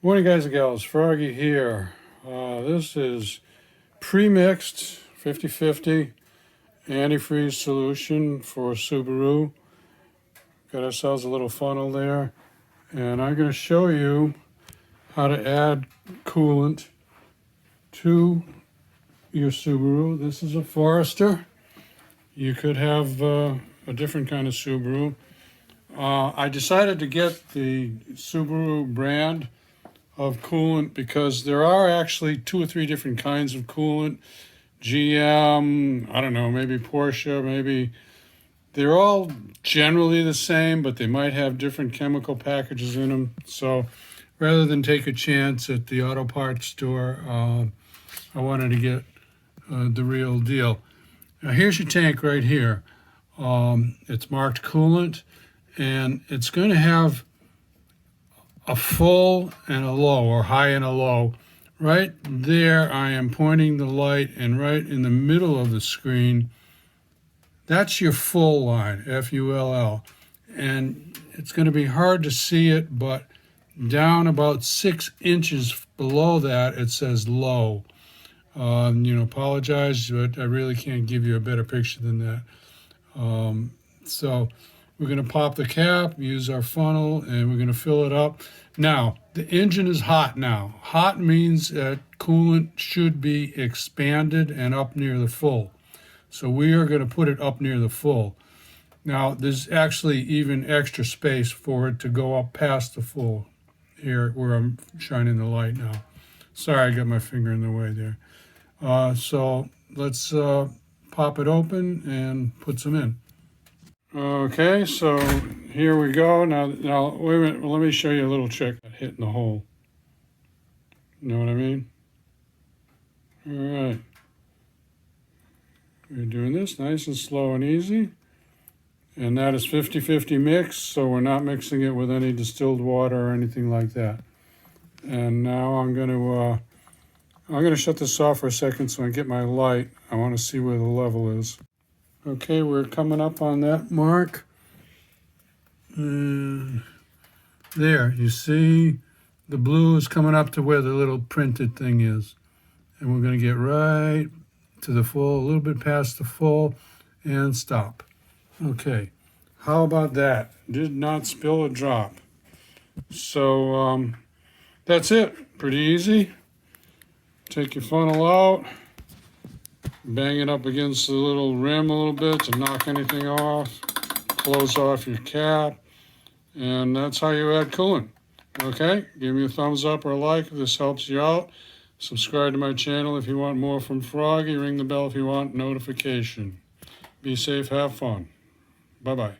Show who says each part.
Speaker 1: Morning, guys and gals. Froggy here. This is pre-mixed 50-50 antifreeze solution for Subaru. Got ourselves a little funnel there, and I'm going to show you how to add coolant to your Subaru. This is a Forester. You could have a different kind of Subaru. I decided to get the Subaru brand of coolant because there are actually 2 or 3 different kinds of coolant. GM, I don't know, maybe Porsche, maybe. They're all generally the same, but they might have different chemical packages in them. So rather than take a chance at the auto parts store, I wanted to get the real deal. Now here's your tank right here. It's marked coolant, and it's going to have a full and a low, or high and a low. Right there I am pointing the light, and right in the middle of the screen, that's your full line, F-U-L-L. And it's going to be hard to see it, but down about 6 inches below that it says low. Apologize, but I really can't give you a better picture than that. So we're going to pop the cap, use our funnel, and we're going to fill it up. Now, the engine is hot now. Hot means that coolant should be expanded and up near the full. So we are going to put it up near the full. Now, there's actually even extra space for it to go up past the full here where I'm shining the light now. Sorry, I got my finger in the way there. So let's pop it open and put some in. Okay, so here we go. Now, wait a minute. Let me show you a little trick. Hitting the hole. You know what I mean? All right. We're doing this nice and slow and easy. And that is 50-50 mix, so we're not mixing it with any distilled water or anything like that. And now I'm going to shut this off for a second so I get my light. I want to see where the level is. Okay, we're coming up on that mark. There, you see the blue is coming up to where the little printed thing is. And we're going to get right to the full, a little bit past the full, and stop. Okay, how about that? Did not spill a drop. So that's it. Pretty easy. Take your funnel out. Bang it up against the little rim a little bit to knock anything off. Close off your cap. And that's how you add coolant. Okay? Give me a thumbs up or a like if this helps you out. Subscribe to my channel if you want more from Froggy. Ring the bell if you want notification. Be safe. Have fun. Bye-bye.